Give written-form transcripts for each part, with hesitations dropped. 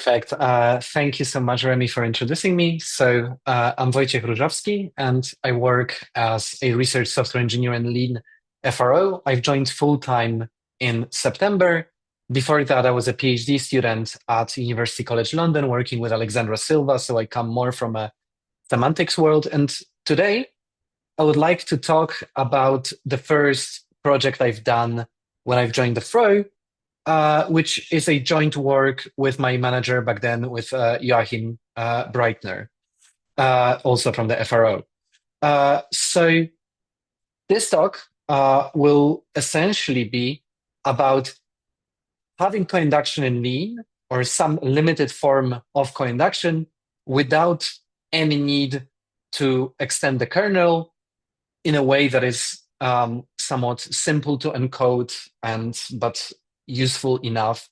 Perfect. Thank you so much, Remy, for introducing me. I'm Wojciech Różowski, and I work as a research software engineer and lead FRO. I've joined full-time in September. Before that, I was a PhD student at University College London, working with Alexandra Silva. So I come more from a semantics world. And today, I would like to talk about the first project I've done when I've joined the FRO, which is a joint work with my manager back then, with Joachim Breitner, also from the FRO. So this talk will essentially be about having coinduction in Lean or some limited form of coinduction without any need to extend the kernel in a way that is somewhat simple to encode but useful enough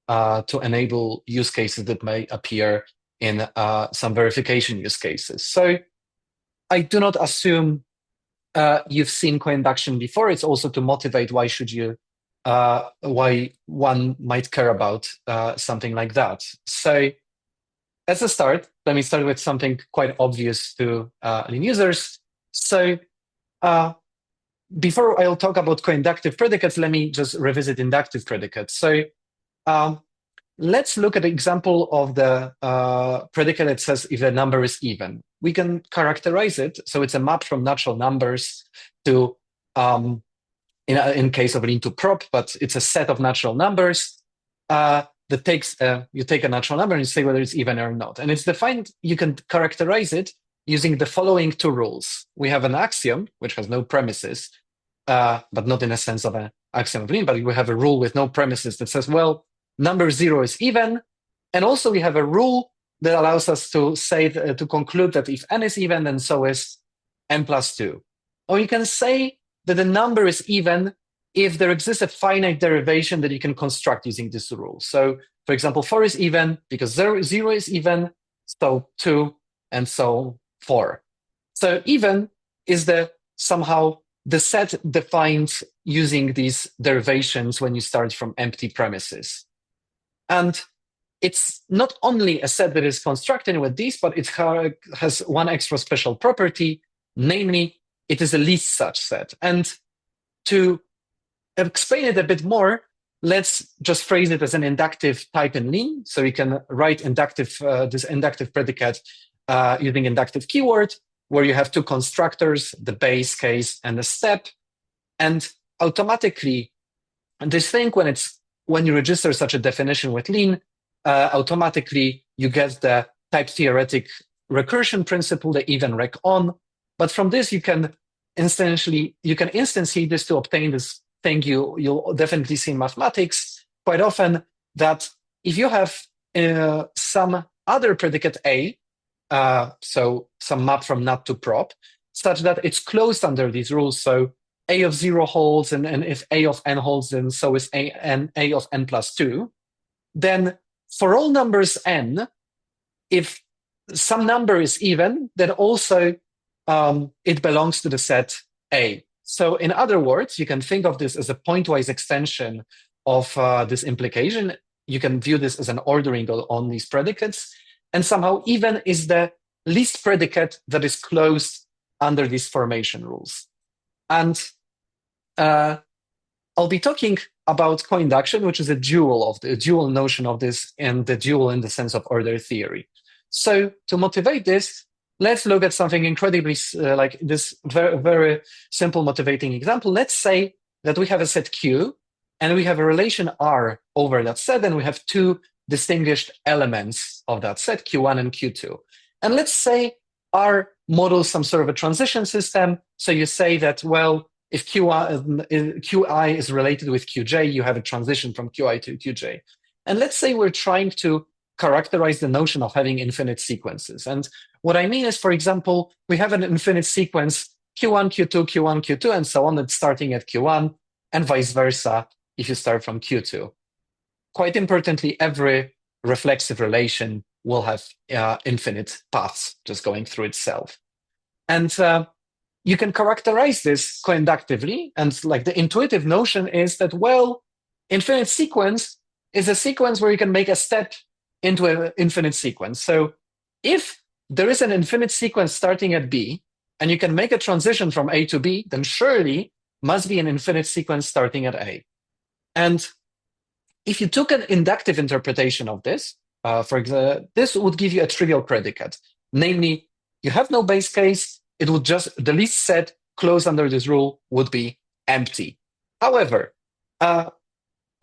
to enable use cases that may appear in some verification use cases. So I do not assume you've seen coinduction before. It's also to motivate why one might care about something like that. So as a start, let me start with something quite obvious to Lean users. So before I'll talk about coinductive predicates, let me just revisit inductive predicates. So let's look at the example of the predicate that says if a number is even. We can characterize it. So it's a map from natural numbers to, in case of Lean, to prop, but it's a set of natural numbers that takes, you take a natural number and you say whether it's even or not. And it's defined, you can characterize it using the following two rules. We have an axiom, which has no premises, but not in a sense of an axiom of Lean, but we have a rule with no premises that says, well, number 0 is even. And also we have a rule that allows us to say, to conclude that if n is even, then so is n plus 2. Or you can say that the number is even if there exists a finite derivation that you can construct using this rule. So for example, 4 is even because 0 is even, so 2, and so 4. So even is somehow the set defined using these derivations when you start from empty premises. And it's not only a set that is constructed with these, but it has one extra special property, namely, it is a least such set. And to explain it a bit more, let's just phrase it as an inductive type in Lean. So you can write this inductive predicate using inductive keyword, where you have two constructors, the base case and the step. And automatically, this thing, when you register such a definition with Lean, automatically you get the type-theoretic recursion principle, the even rec on. But from this, you can instantiate this to obtain this thing you'll definitely see in mathematics quite often, that if you have some other predicate A, so some map from nat to prop, such that it's closed under these rules. So A of 0 holds, and if A of n holds, then so is A of n plus 2. Then for all numbers n, if some number is even, then also it belongs to the set A. So in other words, you can think of this as a pointwise extension of this implication. You can view this as an ordering on these predicates. And somehow even is the least predicate that is closed under these formation rules. And I'll be talking about coinduction, which is a dual notion of this, and the dual in the sense of order theory. So to motivate this, let's look at something incredibly like this very, very simple motivating example. Let's say that we have a set Q and we have a relation R over that set, and we have two distinguished elements of that set, Q1 and Q2. And let's say R models some sort of a transition system. So you say that, well, if Qi is related with Qj, you have a transition from Qi to Qj. And let's say we're trying to characterize the notion of having infinite sequences. And what I mean is, for example, we have an infinite sequence Q1, Q2, Q1, Q2, and so on, that's starting at Q1, and vice versa if you start from Q2. Quite importantly, every reflexive relation will have infinite paths just going through itself. And you can characterize this coinductively, and like the intuitive notion is that, well, infinite sequence is a sequence where you can make a step into an infinite sequence. So if there is an infinite sequence starting at B, and you can make a transition from A to B, then surely must be an infinite sequence starting at A. And if you took an inductive interpretation of this, for example, this would give you a trivial predicate. Namely, you have no base case, it would just, the least set closed under this rule would be empty. However,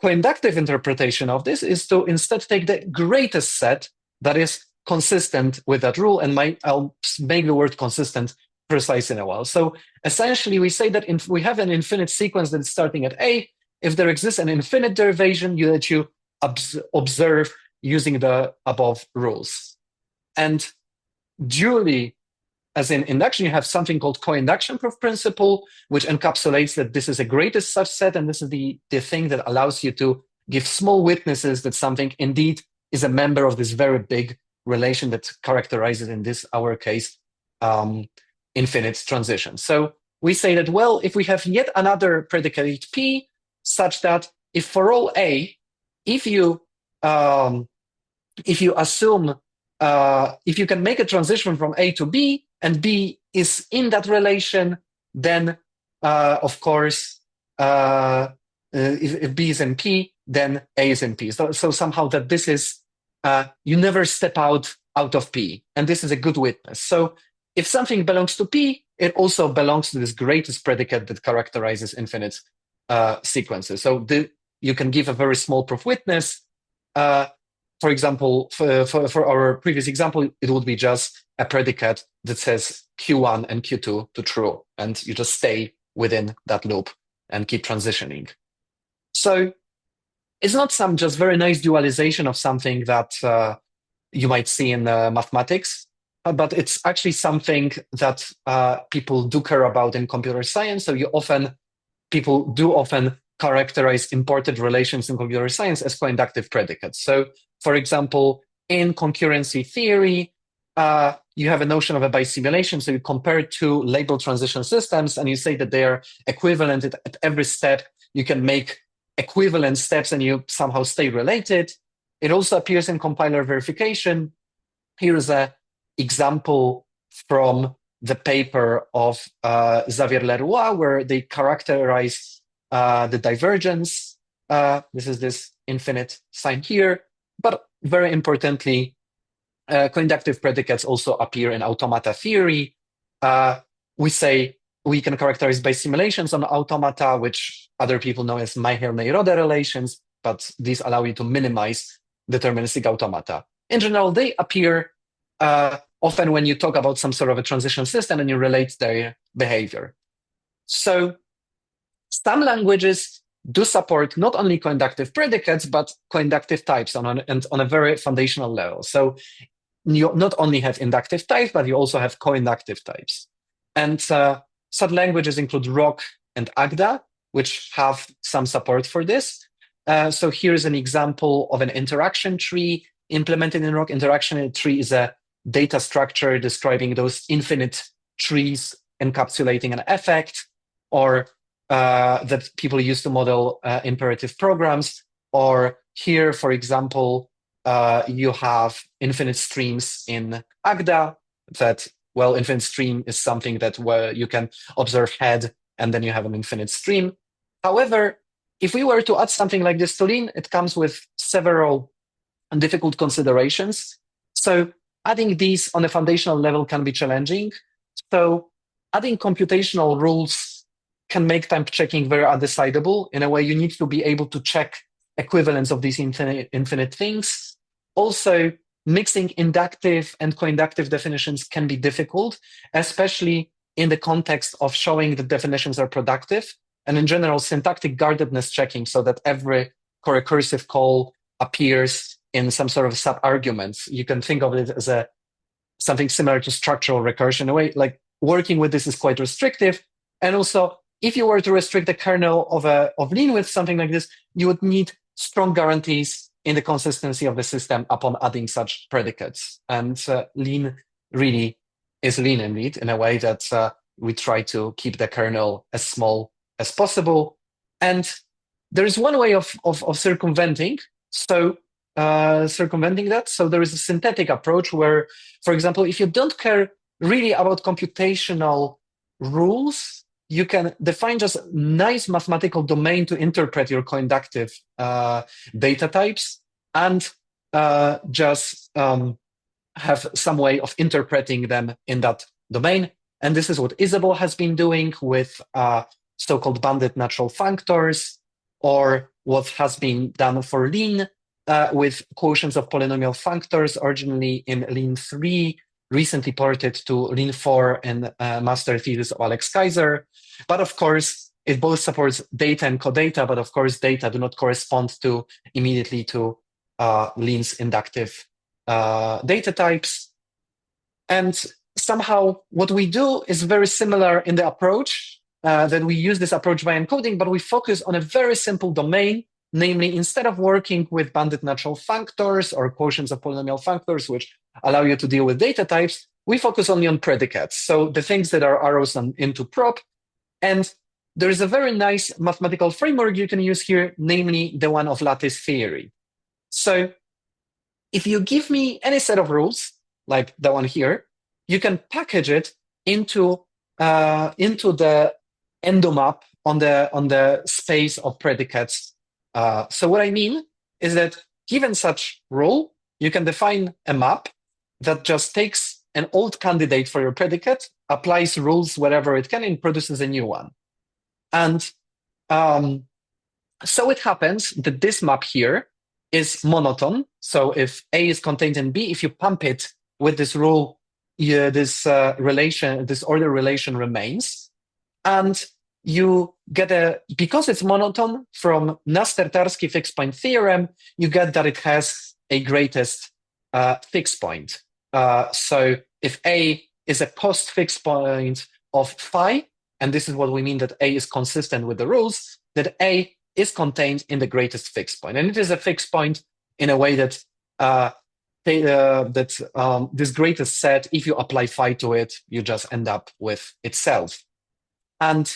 coinductive interpretation of this is to instead take the greatest set that is consistent with that rule, and I'll make the word consistent precise in a while. So essentially, we say that if we have an infinite sequence that is starting at A, if there exists an infinite derivation that you observe using the above rules. And duly, as in induction, you have something called coinduction proof principle, which encapsulates that this is a greatest such set, and this is the thing that allows you to give small witnesses that something indeed is a member of this very big relation that characterizes, in this our case, infinite transition. So we say that, well, if we have yet another predicate P, such that if for all A, if you assume, if you can make a transition from A to B, and B is in that relation, then of course, if B is in P, then A is in P. So somehow that this is, you never step out of P, and this is a good witness. So if something belongs to P, it also belongs to this greatest predicate that characterizes infinite sequences. So you can give a very small proof witness. For example, for our previous example, it would be just a predicate that says Q1 and Q2 to true, and you just stay within that loop and keep transitioning. So it's not some just very nice dualization of something that you might see in mathematics, but it's actually something that people do care about in computer science. So people do often characterize imported relations in computer science as coinductive predicates. So, for example, in concurrency theory, you have a notion of a bisimulation. So you compare two label transition systems, and you say that they are equivalent at every step. You can make equivalent steps, and you somehow stay related. It also appears in compiler verification. Here is an example from the paper of Xavier Leroy, where they characterize the divergence. This is this infinite sign here. But very importantly, coinductive predicates also appear in automata theory. We say we can characterize bisimulations on automata, which other people know as Meijer-Neyrode relations, but these allow you to minimize deterministic automata. In general, they appear often when you talk about some sort of a transition system and you relate their behavior. So some languages do support not only coinductive predicates, but coinductive types on a very foundational level. So you not only have inductive types, but you also have coinductive types. And such languages include Rock and Agda, which have some support for this. So here's an example of an interaction tree implemented in Rock. Interaction tree is a data structure describing those infinite trees encapsulating an effect, or that people use to model imperative programs. Or here, for example, you have infinite streams in Agda. That, well, infinite stream is something that where you can observe head, and then you have an infinite stream. However, if we were to add something like this to Lean, it comes with several difficult considerations. So adding these on a foundational level can be challenging. So adding computational rules can make time checking very undecidable. In a way, you need to be able to check equivalence of these infinite things. Also, mixing inductive and coinductive definitions can be difficult, especially in the context of showing that definitions are productive. And in general, syntactic guardedness checking, so that every recursive call appears in some sort of sub-arguments. You can think of it as something similar to structural recursion. In a way, like working with this is quite restrictive. And also, if you were to restrict the kernel of Lean with something like this, you would need strong guarantees in the consistency of the system upon adding such predicates. And Lean really is Lean indeed, in a way that we try to keep the kernel as small as possible. And there is one way of circumventing. So circumventing that. So there is a synthetic approach where, for example, if you don't care really about computational rules, you can define just a nice mathematical domain to interpret your coinductive data types and just have some way of interpreting them in that domain. And this is what Isabel has been doing with so-called bounded natural functors, or what has been done for Lean with quotients of polynomial functors, originally in Lean 3, recently ported to Lean 4 in master thesis of Alex Kaiser. But of course, it both supports data and codata, but of course, data do not correspond to immediately to Lean's inductive data types. And somehow what we do is very similar in the approach, that we use this approach by encoding, but we focus on a very simple domain. Namely, instead of working with bounded natural functors or quotients of polynomial functors, which allow you to deal with data types, we focus only on predicates. So the things that are arrows into prop. And there is a very nice mathematical framework you can use here, namely the one of lattice theory. So if you give me any set of rules, like the one here, you can package it into the endomap on the space of predicates. So what I mean is that given such rule, you can define a map that just takes an old candidate for your predicate, applies rules wherever it can, and produces a new one. And so it happens that this map here is monotone. So if A is contained in B, if you pump it with this rule, this order relation remains. And you get because it's monotone from Naster-Tarski fixed point theorem, you get that it has a greatest fixed point. So if A is a post fixed point of phi, and this is what we mean that A is consistent with the rules, that A is contained in the greatest fixed point. And it is a fixed point in a way that this greatest set, if you apply phi to it, you just end up with itself. And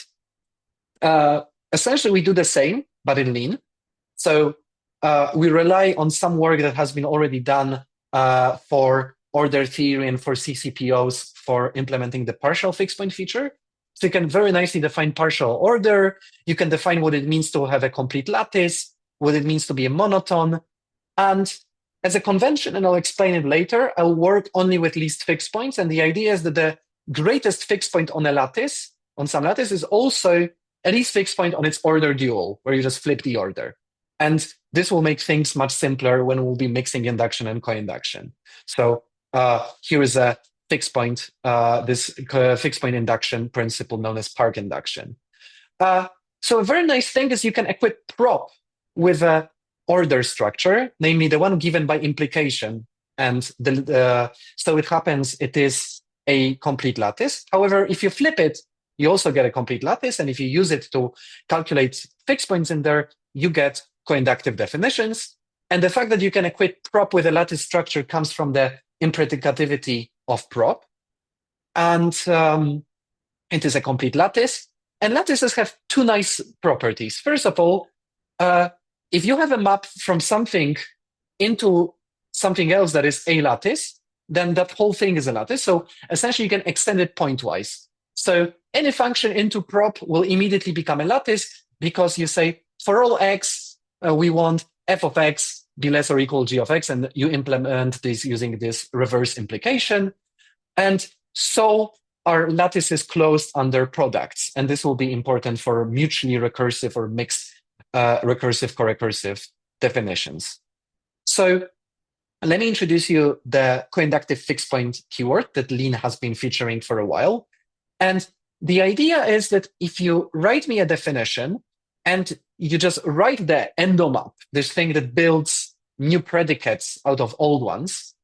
essentially, we do the same, but in Lean. So we rely on some work that has been already done for order theory and for CCPOs for implementing the partial fixed point feature. So you can very nicely define partial order. You can define what it means to have a complete lattice, what it means to be a monotone. And as a convention, and I'll explain it later, I'll work only with least fixed points. And the idea is that the greatest fixed point on a lattice, on some lattice, is also a least fixed point on its order dual, where you just flip the order. And this will make things much simpler when we'll be mixing induction and coinduction. So here is a fixed point, this fixed point induction principle known as Park induction. So a very nice thing is you can equip prop with a order structure, namely the one given by implication. And so it happens, it is a complete lattice. However, if you flip it, you also get a complete lattice. And if you use it to calculate fixed points in there, you get coinductive definitions. And the fact that you can equip prop with a lattice structure comes from the impredicativity of prop. And it is a complete lattice. And lattices have two nice properties. First of all, if you have a map from something into something else that is a lattice, then that whole thing is a lattice. So essentially, you can extend it pointwise. So any function into prop will immediately become a lattice because you say, for all x, we want f of x be less or equal g of x, and you implement this using this reverse implication. And so our lattice is closed under products. And this will be important for mutually recursive or mixed recursive co-recursive definitions. So let me introduce you the coinductive fixed point keyword that Lean has been featuring for a while. And the idea is that if you write me a definition and you just write the endomap, this thing that builds new predicates out of old ones,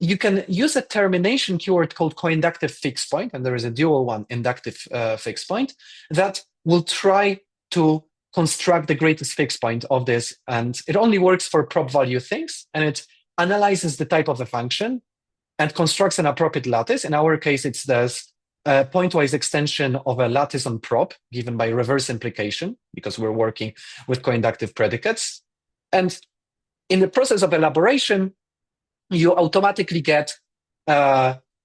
you can use a termination keyword called coinductive fixed point, and there is a dual one, inductive fixed point, that will try to construct the greatest fixed point of this. And it only works for prop value things, and it analyzes the type of the function and constructs an appropriate lattice. In our case, it's this pointwise extension of a lattice on prop given by reverse implication, because we're working with coinductive predicates. And in the process of elaboration, you automatically get,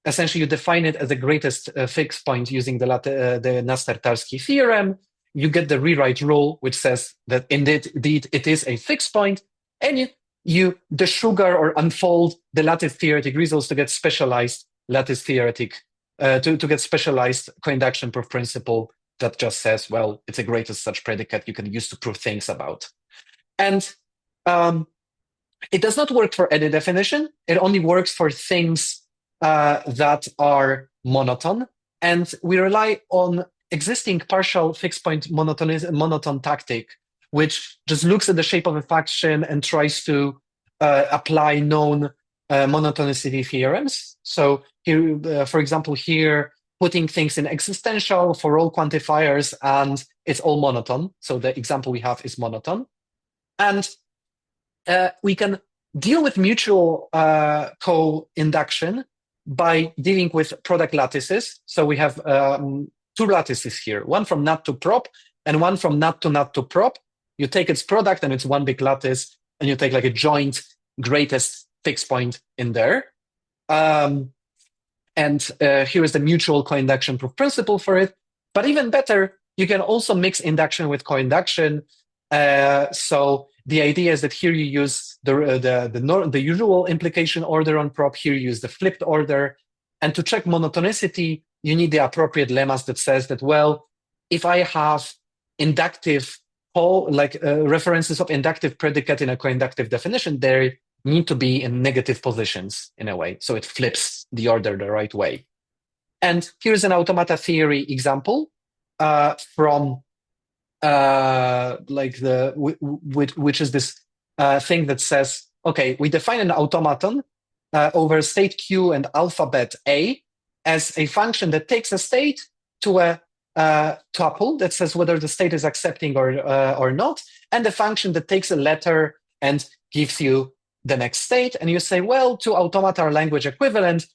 essentially you define it as the greatest fixed point using the Naster-Tarski theorem. You get the rewrite rule, which says that indeed it is a fixed point, and you desugar or unfold the lattice-theoretic results to get specialized lattice-theoretic, to get specialized coinduction proof principle that just says, well, it's a greatest such predicate you can use to prove things about. And it does not work for any definition. It only works for things that are monotone. And we rely on existing partial fixed point monotone tactic, which just looks at the shape of a function and tries to apply known monotonicity theorems. So here, for example, here, putting things in existential for all quantifiers, and it's all monotone. So the example we have is monotone. And we can deal with mutual co-induction by dealing with product lattices. So we have two lattices here, one from nut to prop and one from nut to prop. You take its product and it's one big lattice, and you take like a joint greatest fixed point in there. And here is the mutual co-induction proof principle for it. But even better, you can also mix induction with co-induction. So the idea is that here you use the usual implication order on prop. Here you use the flipped order. And to check monotonicity, you need the appropriate lemmas that says that, well, if I have inductive references of inductive predicate in a coinductive definition, they need to be in negative positions in a way. So it flips the order the right way. And here's an automata theory example from which is this thing that says, okay, we define an automaton over state Q and alphabet A as a function that takes a state to a tuple that says whether the state is accepting or not, and the function that takes a letter and gives you the next state. And you say, well, two automata are language equivalent,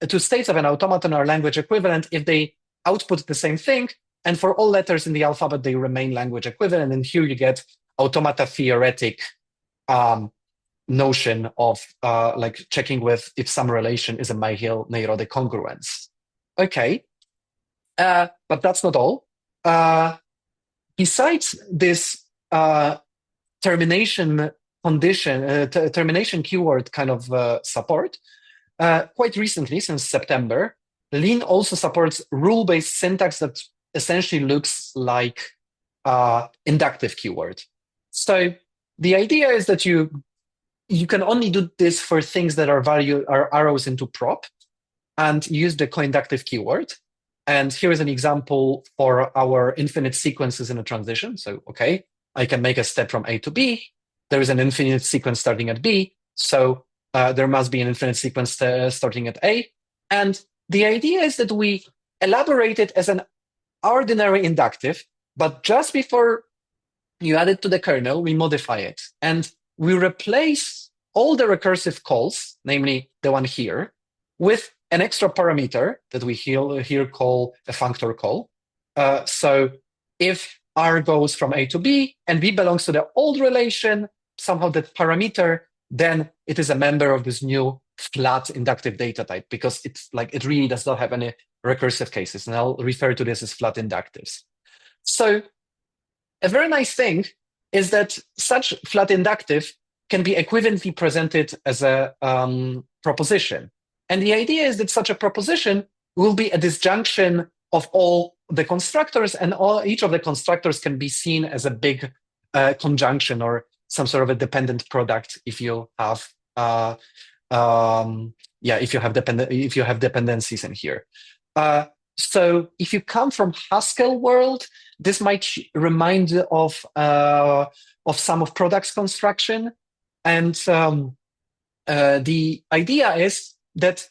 two states of an automaton are language equivalent if they output the same thing, and for all letters in the alphabet, they remain language equivalent. And here you get automata theoretic notion of like checking with if some relation is a Myhill-Neyrode congruence. Okay, but that's not all. Besides this termination condition, termination keyword kind of support, quite recently, since September, Lean also supports rule-based syntax that essentially looks like inductive keyword. So the idea is that you can only do this for things that are arrows into prop, and use the coinductive keyword. And here is an example for our infinite sequences in a transition. So, okay, I can make a step from A to B. There is an infinite sequence starting at B. So there must be an infinite sequence starting at A. And the idea is that we elaborate it as an ordinary inductive, but just before you add it to the kernel, we modify it. And we replace all the recursive calls, namely the one here, with an extra parameter that we here call a functor call. So if R goes from A to B and B belongs to the old relation, somehow that parameter, then it is a member of this new flat inductive data type, because it's like it really does not have any recursive cases. And I'll refer to this as flat inductives. So a very nice thing is that such flat inductive can be equivalently presented as a proposition. And the idea is that such a proposition will be a disjunction of all the constructors, and each of the constructors can be seen as a big conjunction or some sort of a dependent product if you have if you have dependencies in here. So if you come from Haskell world, this might remind of some of products construction. And the idea is that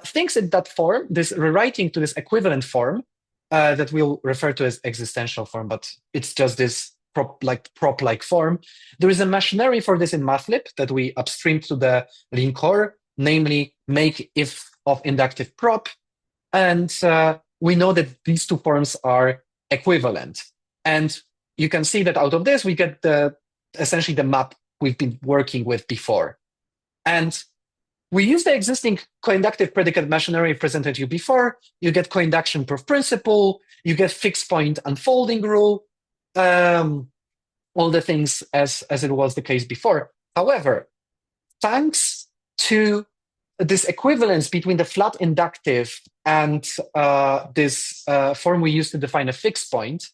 things in that form, this rewriting to this equivalent form that we'll refer to as existential form, but it's just this prop-like form. There is a machinery for this in Mathlib that we upstream to the Lean core, namely make if of inductive prop. And we know that these two forms are equivalent. And you can see that out of this, we get essentially the map we've been working with before. And we use the existing coinductive predicate machinery presented you before. You get coinduction proof principle, you get fixed point unfolding rule, all the things as it was the case before. However, thanks to this equivalence between the flat inductive and this form we use to define a fixed point,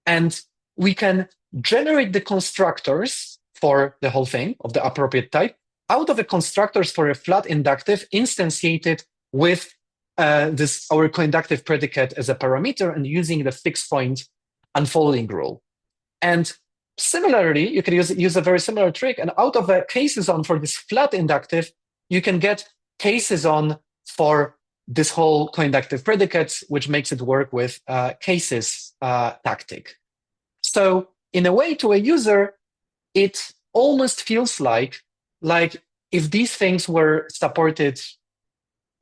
and we can generate the constructors for the whole thing of the appropriate type out of the constructors for a flat inductive instantiated with this our coinductive predicate as a parameter and using the fixed point unfolding rule. And similarly, you can use a very similar trick, and out of a cases on for this flat inductive, you can get cases on for this whole coinductive predicates, which makes it work with cases tactic. So in a way, to a user, it almost feels like if these things were supported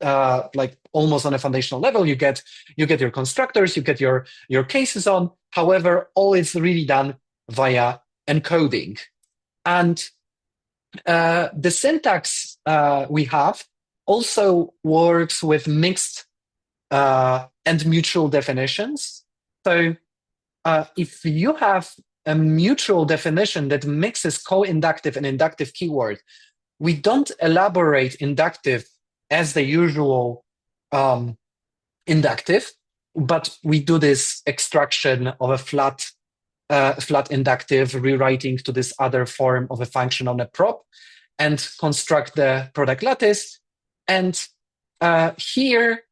like almost on a foundational level, you get your constructors, you get your cases on. However, all is really done via encoding. And the syntax we have also works with mixed and mutual definitions. So if you have a mutual definition that mixes co-inductive and inductive keyword, we don't elaborate inductive as the usual inductive, but we do this extraction of a flat inductive, rewriting to this other form of a function on a prop, and construct the product lattice. And here,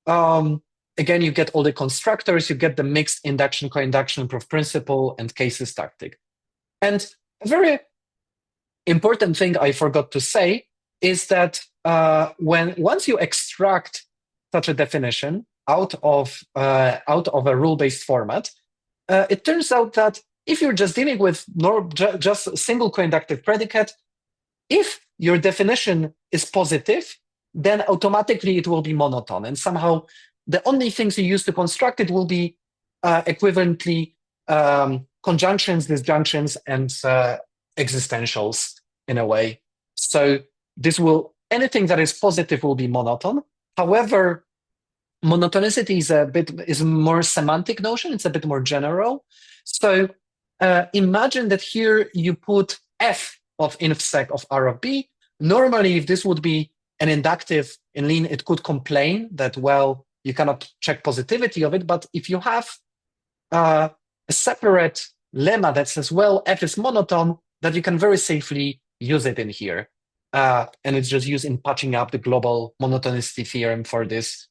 again, you get all the constructors, you get the mixed induction, co-induction, proof principle, and cases tactic. And a very important thing I forgot to say is that once you extract such a definition out of a rule-based format, it turns out that if you're just dealing with just a single coinductive predicate, if your definition is positive, then automatically it will be monotone. And somehow the only things you use to construct it will be equivalently conjunctions, disjunctions, and existentials in a way. So anything that is positive will be monotone. However, monotonicity is a more semantic notion. It's a bit more general. So imagine that here you put f of infsec of r of b. Normally, if this would be an inductive in Lean, it could complain that, well, you cannot check positivity of it. But if you have a separate lemma that says, well, f is monotone, that you can very safely use it in here. And it's just used in patching up the global monotonicity theorem for this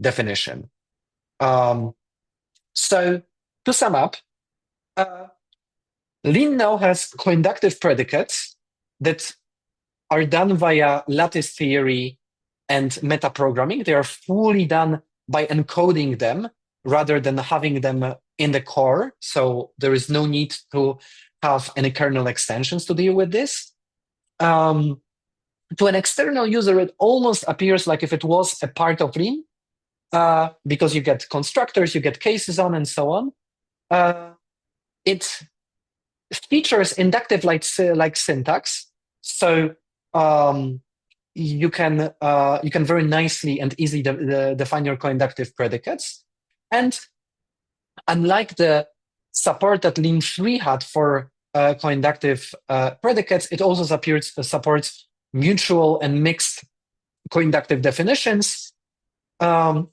definition. So to sum up, Lean now has coinductive predicates that are done via lattice theory and metaprogramming. They are fully done by encoding them rather than having them in the core. So there is no need to have any kernel extensions to deal with this. To an external user, it almost appears like if it was a part of Lean, because you get constructors, you get cases on, and so on. It features inductive-like syntax, so you can very nicely and easily define your coinductive predicates. And unlike the support that Lean 3 had for coinductive predicates, it also supports mutual and mixed coinductive definitions. And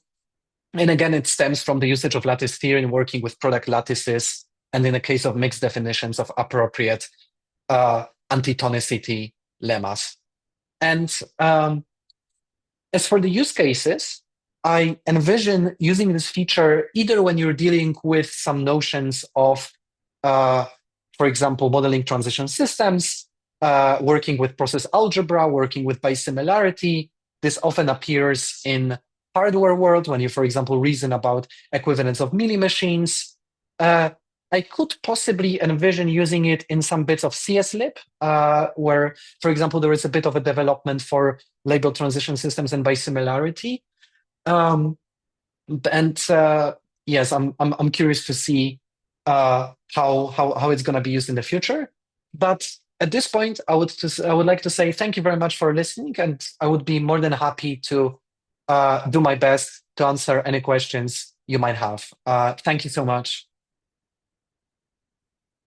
again, it stems from the usage of lattice theory in working with product lattices, and in the case of mixed definitions of appropriate antitonicity lemmas. And as for the use cases, I envision using this feature either when you're dealing with some notions of, for example, modeling transition systems, working with process algebra, working with bisimilarity. This often appears in hardware world when you, for example, reason about equivalence of Mealy machines. I could possibly envision using it in some bits of CSLib, where, for example, there is a bit of a development for label transition systems and bisimilarity. Yes, I'm curious to see how it's going to be used in the future. But at this point, I would like to say thank you very much for listening, and I would be more than happy to do my best to answer any questions you might have. Thank you so much.